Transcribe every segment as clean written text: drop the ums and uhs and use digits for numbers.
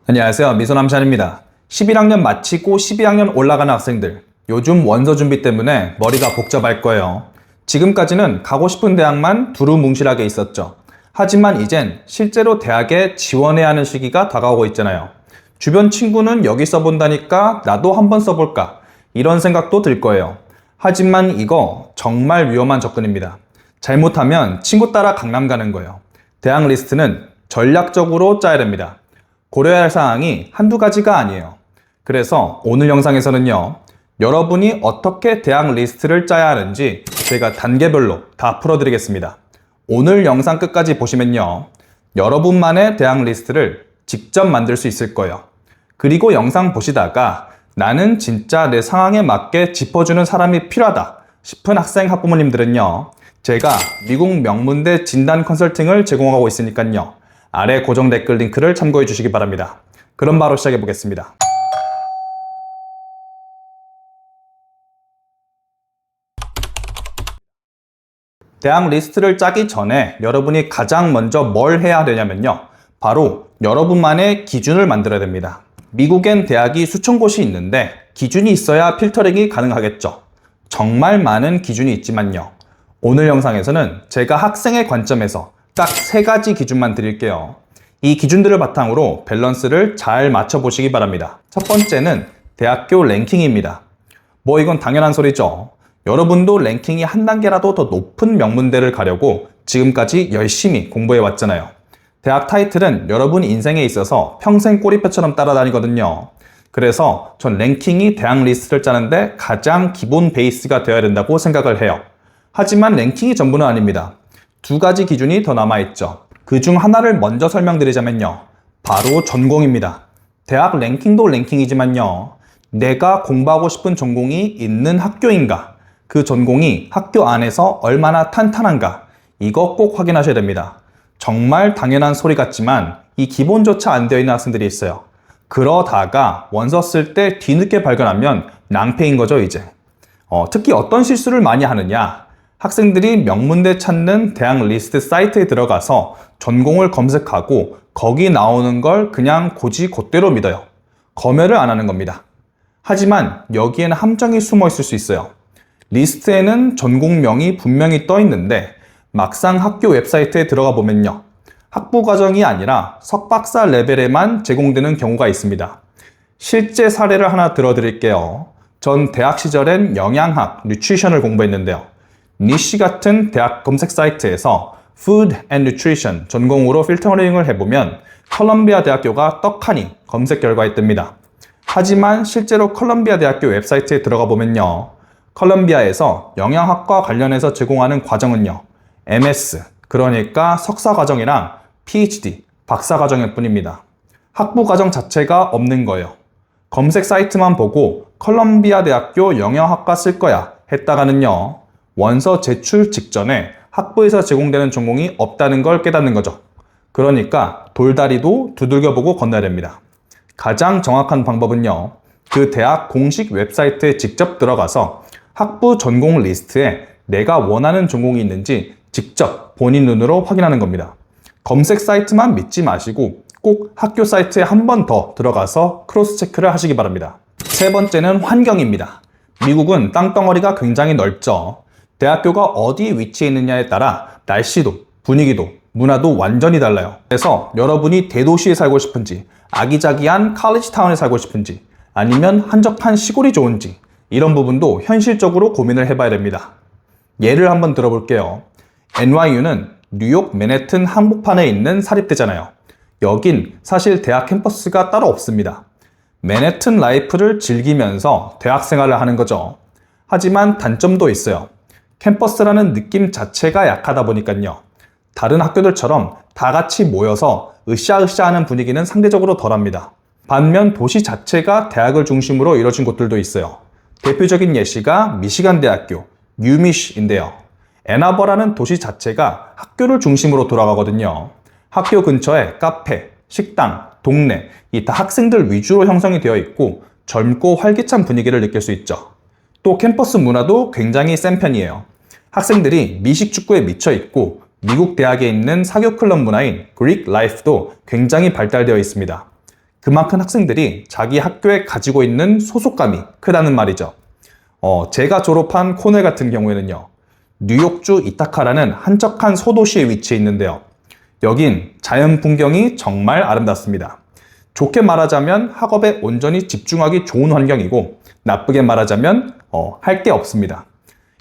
안녕하세요. 미소남샤입니다. 11학년 마치고 12학년 올라가는 학생들, 요즘 원서 준비 때문에 머리가 복잡할 거예요. 지금까지는 가고 싶은 대학만 두루뭉실하게 있었죠. 하지만 이젠 실제로 대학에 지원해야 하는 시기가 다가오고 있잖아요. 주변 친구는 여기 써본다니까 나도 한번 써볼까, 이런 생각도 들 거예요. 하지만 이거 정말 위험한 접근입니다. 잘못하면 친구 따라 강남 가는 거예요. 대학 리스트는 전략적으로 짜야 됩니다. 고려해야 할 사항이 한두 가지가 아니에요. 그래서 오늘 영상에서는요, 여러분이 어떻게 대학 리스트를 짜야 하는지 제가 단계별로 다 풀어드리겠습니다. 오늘 영상 끝까지 보시면요, 여러분만의 대학 리스트를 직접 만들 수 있을 거예요. 그리고 영상 보시다가 나는 진짜 내 상황에 맞게 짚어주는 사람이 필요하다 싶은 학생 학부모님들은요, 제가 미국 명문대 진단 컨설팅을 제공하고 있으니까요, 아래 고정 댓글 링크를 참고해 주시기 바랍니다. 그럼 바로 시작해 보겠습니다. 대학 리스트를 짜기 전에 여러분이 가장 먼저 뭘 해야 되냐면요, 바로 여러분만의 기준을 만들어야 됩니다. 미국엔 대학이 수천 곳이 있는데 기준이 있어야 필터링이 가능하겠죠. 정말 많은 기준이 있지만요, 오늘 영상에서는 제가 학생의 관점에서 딱 3가지 기준만 드릴게요. 이 기준들을 바탕으로 밸런스를 잘 맞춰보시기 바랍니다. 첫 번째는 대학교 랭킹입니다. 뭐 이건 당연한 소리죠. 여러분도 랭킹이 한 단계라도 더 높은 명문대를 가려고 지금까지 열심히 공부해왔잖아요. 대학 타이틀은 여러분 인생에 있어서 평생 꼬리표처럼 따라다니거든요. 그래서 전 랭킹이 대학 리스트를 짜는데 가장 기본 베이스가 되어야 된다고 생각을 해요. 하지만 랭킹이 전부는 아닙니다. 2가지 기준이 더 남아있죠. 그 중 하나를 먼저 설명드리자면요, 바로 전공입니다. 대학 랭킹도 랭킹이지만요, 내가 공부하고 싶은 전공이 있는 학교인가, 그 전공이 학교 안에서 얼마나 탄탄한가, 이거 꼭 확인하셔야 됩니다. 정말 당연한 소리 같지만 이 기본조차 안 되어 있는 학생들이 있어요. 그러다가 원서 쓸 때 뒤늦게 발견하면 낭패인 거죠, 이제. 특히 어떤 실수를 많이 하느냐, 학생들이 명문대 찾는 대학 리스트 사이트에 들어가서 전공을 검색하고 거기 나오는 걸 그냥 곧대로 믿어요. 검열을 안 하는 겁니다. 하지만 여기에는 함정이 숨어 있을 수 있어요. 리스트에는 전공명이 분명히 떠 있는데 막상 학교 웹사이트에 들어가 보면요, 학부 과정이 아니라 석박사 레벨에만 제공되는 경우가 있습니다. 실제 사례를 하나 들어드릴게요. 전 대학 시절엔 영양학, 뉴트리션을 공부했는데요, 니시 같은 대학 검색 사이트에서 Food and Nutrition 전공으로 필터링을 해보면 컬럼비아 대학교가 떡하니 검색 결과에 뜹니다. 하지만 실제로 컬럼비아 대학교 웹사이트에 들어가 보면요, 컬럼비아에서 영양학과 관련해서 제공하는 과정은요, MS, 그러니까 석사 과정이랑 PhD, 박사 과정일 뿐입니다. 학부 과정 자체가 없는 거예요. 검색 사이트만 보고 컬럼비아 대학교 영양학과 쓸 거야 했다가는요, 원서 제출 직전에 학부에서 제공되는 전공이 없다는 걸 깨닫는 거죠. 그러니까 돌다리도 두들겨보고 건너야 됩니다. 가장 정확한 방법은요, 그 대학 공식 웹사이트에 직접 들어가서 학부 전공 리스트에 내가 원하는 전공이 있는지 직접 본인 눈으로 확인하는 겁니다. 검색 사이트만 믿지 마시고 꼭 학교 사이트에 한 번 더 들어가서 크로스 체크를 하시기 바랍니다. 3번째는 환경입니다. 미국은 땅덩어리가 굉장히 넓죠. 대학교가 어디 위치해 있느냐에 따라 날씨도, 분위기도, 문화도 완전히 달라요. 그래서 여러분이 대도시에 살고 싶은지, 아기자기한 칼리지 타운에 살고 싶은지, 아니면 한적한 시골이 좋은지, 이런 부분도 현실적으로 고민을 해봐야 됩니다. 예를 한번 들어볼게요. NYU는 뉴욕 맨해튼 한복판에 있는 사립대잖아요. 여긴 사실 대학 캠퍼스가 따로 없습니다. 맨해튼 라이프를 즐기면서 대학 생활을 하는 거죠. 하지만 단점도 있어요. 캠퍼스라는 느낌 자체가 약하다 보니까요, 다른 학교들처럼 다 같이 모여서 으쌰으쌰 하는 분위기는 상대적으로 덜합니다. 반면 도시 자체가 대학을 중심으로 이루어진 곳들도 있어요. 대표적인 예시가 미시간 대학교, UMich인데요. 앤아버라는 도시 자체가 학교를 중심으로 돌아가거든요. 학교 근처에 카페, 식당, 동네, 이 다 학생들 위주로 형성이 되어 있고 젊고 활기찬 분위기를 느낄 수 있죠. 또 캠퍼스 문화도 굉장히 센 편이에요. 학생들이 미식 축구에 미쳐 있고 미국 대학에 있는 사교 클럽 문화인 그릭 라이프도 굉장히 발달되어 있습니다. 그만큼 학생들이 자기 학교에 가지고 있는 소속감이 크다는 말이죠. 제가 졸업한 코넬 같은 경우에는요, 뉴욕주 이타카라는 한적한 소도시에 위치해 있는데요. 여긴 자연 풍경이 정말 아름답습니다. 좋게 말하자면 학업에 온전히 집중하기 좋은 환경이고, 나쁘게 말하자면 할 게 없습니다.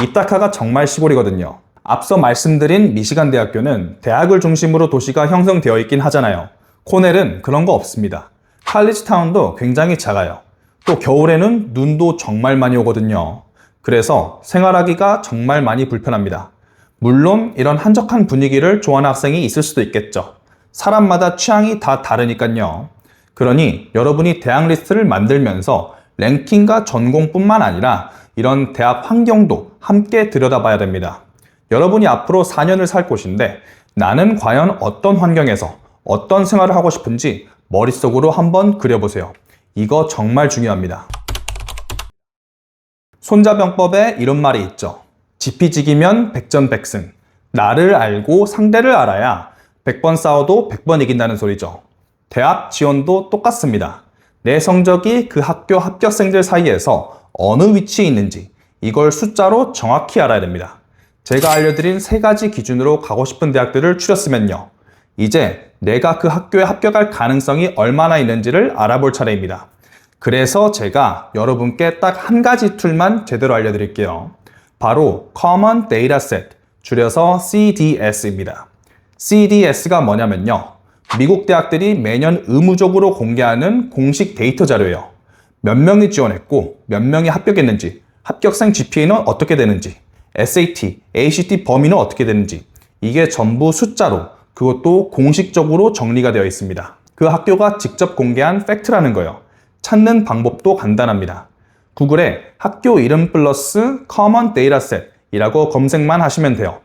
이타카가 정말 시골이거든요. 앞서 말씀드린 미시간 대학교는 대학을 중심으로 도시가 형성되어 있긴 하잖아요. 코넬은 그런 거 없습니다. 칼리지 타운도 굉장히 작아요. 또 겨울에는 눈도 정말 많이 오거든요. 그래서 생활하기가 정말 많이 불편합니다. 물론 이런 한적한 분위기를 좋아하는 학생이 있을 수도 있겠죠. 사람마다 취향이 다 다르니까요. 그러니 여러분이 대학 리스트를 만들면서 랭킹과 전공뿐만 아니라 이런 대학 환경도 함께 들여다봐야 됩니다. 여러분이 앞으로 4년을 살 곳인데 나는 과연 어떤 환경에서 어떤 생활을 하고 싶은지 머릿속으로 한번 그려보세요. 이거 정말 중요합니다. 손자병법에 이런 말이 있죠. 지피지기면 백전백승. 나를 알고 상대를 알아야 100번 싸워도 100번 이긴다는 소리죠. 대학 지원도 똑같습니다. 내 성적이 그 학교 합격생들 사이에서 어느 위치에 있는지 이걸 숫자로 정확히 알아야 됩니다. 제가 알려드린 3가지 기준으로 가고 싶은 대학들을 추렸으면요. 이제 내가 그 학교에 합격할 가능성이 얼마나 있는지를 알아볼 차례입니다. 그래서 제가 여러분께 딱 한 가지 툴만 제대로 알려드릴게요. 바로 Common Dataset, 줄여서 CDS입니다. CDS가 뭐냐면요. 미국 대학들이 매년 의무적으로 공개하는 공식 데이터 자료예요. 몇 명이 지원했고 몇 명이 합격했는지, 합격생 GPA는 어떻게 되는지, SAT, ACT 범위는 어떻게 되는지, 이게 전부 숫자로, 그것도 공식적으로 정리가 되어 있습니다. 그 학교가 직접 공개한 팩트라는 거예요. 찾는 방법도 간단합니다. 구글에 학교 이름 플러스 Common Dataset 이라고 검색만 하시면 돼요.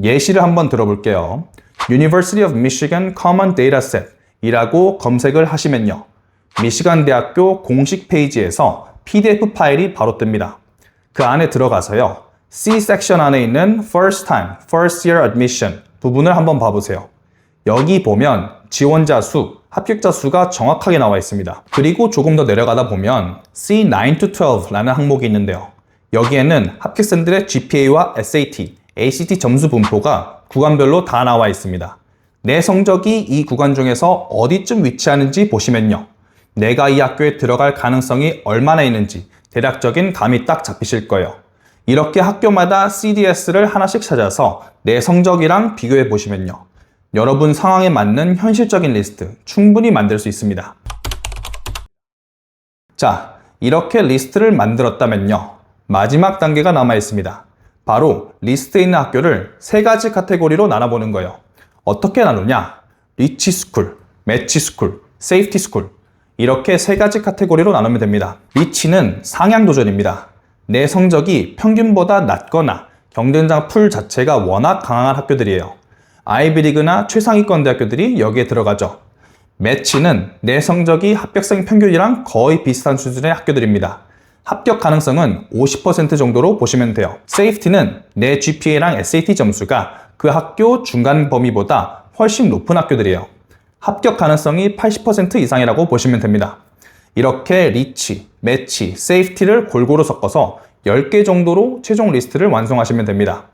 예시를 한번 들어볼게요. University of Michigan Common Dataset 이라고 검색을 하시면요. 미시간 대학교 공식 페이지에서 PDF 파일이 바로 뜹니다. 그 안에 들어가서요. C 섹션 안에 있는 First Time, First Year Admission 부분을 한번 봐보세요. 여기 보면 지원자 수, 합격자 수가 정확하게 나와 있습니다. 그리고 조금 더 내려가다 보면 C9 to 12라는 항목이 있는데요. 여기에는 합격생들의 GPA와 SAT, ACT 점수 분포가 구간별로 다 나와 있습니다. 내 성적이 이 구간 중에서 어디쯤 위치하는지 보시면요. 내가 이 학교에 들어갈 가능성이 얼마나 있는지 대략적인 감이 딱 잡히실 거예요. 이렇게 학교마다 CDS를 하나씩 찾아서 내 성적이랑 비교해 보시면요. 여러분 상황에 맞는 현실적인 리스트 충분히 만들 수 있습니다. 자, 이렇게 리스트를 만들었다면요. 마지막 단계가 남아 있습니다. 바로 리스트에 있는 학교를 3가지 카테고리로 나눠보는 거예요. 어떻게 나누냐? 리치 스쿨, 매치 스쿨, 세이프티 스쿨 이렇게 3가지 카테고리로 나누면 됩니다. 리치는 상향 도전입니다. 내 성적이 평균보다 낮거나 경쟁자 풀 자체가 워낙 강한 학교들이에요. 아이비리그나 최상위권 대학교들이 여기에 들어가죠. 매치는 내 성적이 합격생 평균이랑 거의 비슷한 수준의 학교들입니다. 합격 가능성은 50% 정도로 보시면 돼요. 세이프티는 내 GPA랑 SAT 점수가 그 학교 중간 범위보다 훨씬 높은 학교들이에요. 합격 가능성이 80% 이상이라고 보시면 됩니다. 이렇게 리치, 매치, 세이프티를 골고루 섞어서 10개 정도로 최종 리스트를 완성하시면 됩니다.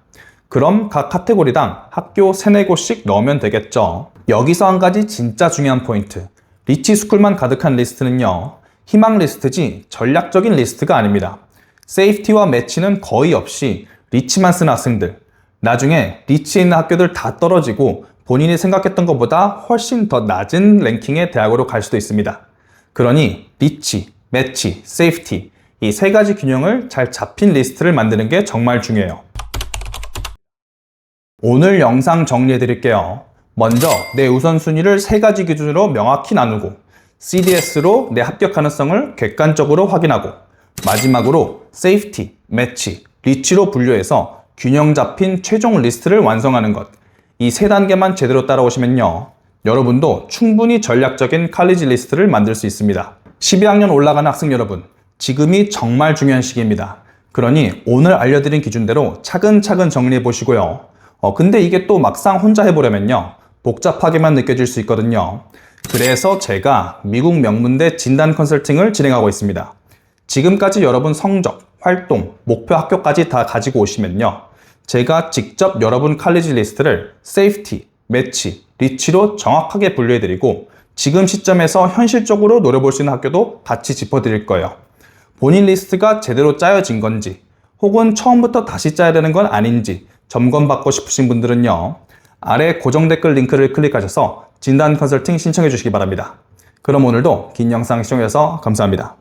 그럼 각 카테고리당 학교 3-4곳씩 넣으면 되겠죠. 여기서 한 가지 진짜 중요한 포인트. 리치 스쿨만 가득한 리스트는요. 희망 리스트지 전략적인 리스트가 아닙니다. 세이프티와 매치는 거의 없이 리치만 쓴 학생들. 나중에 리치에 있는 학교들 다 떨어지고 본인이 생각했던 것보다 훨씬 더 낮은 랭킹의 대학으로 갈 수도 있습니다. 그러니 리치, 매치, 세이프티 이 3가지 균형을 잘 잡힌 리스트를 만드는 게 정말 중요해요. 오늘 영상 정리해 드릴게요. 먼저 내 우선순위를 3가지 기준으로 명확히 나누고 CDS로 내 합격 가능성을 객관적으로 확인하고 마지막으로 세이프티, 매치, 리치로 분류해서 균형 잡힌 최종 리스트를 완성하는 것. 이 3단계만 제대로 따라오시면요. 여러분도 충분히 전략적인 칼리지 리스트를 만들 수 있습니다. 12학년 올라가는 학생 여러분, 지금이 정말 중요한 시기입니다. 그러니 오늘 알려드린 기준대로 차근차근 정리해 보시고요. 근데 이게 또 막상 혼자 해보려면요. 복잡하게만 느껴질 수 있거든요. 그래서 제가 미국 명문대 진단 컨설팅을 진행하고 있습니다. 지금까지 여러분 성적, 활동, 목표 학교까지 다 가지고 오시면요. 제가 직접 여러분 칼리지 리스트를 세이프티, 매치, 리치로 정확하게 분류해드리고 지금 시점에서 현실적으로 노려볼 수 있는 학교도 같이 짚어드릴 거예요. 본인 리스트가 제대로 짜여진 건지 혹은 처음부터 다시 짜야 되는 건 아닌지 점검받고 싶으신 분들은요. 아래 고정 댓글 링크를 클릭하셔서 진단 컨설팅 신청해 주시기 바랍니다. 그럼 오늘도 긴 영상 시청해주셔서 감사합니다.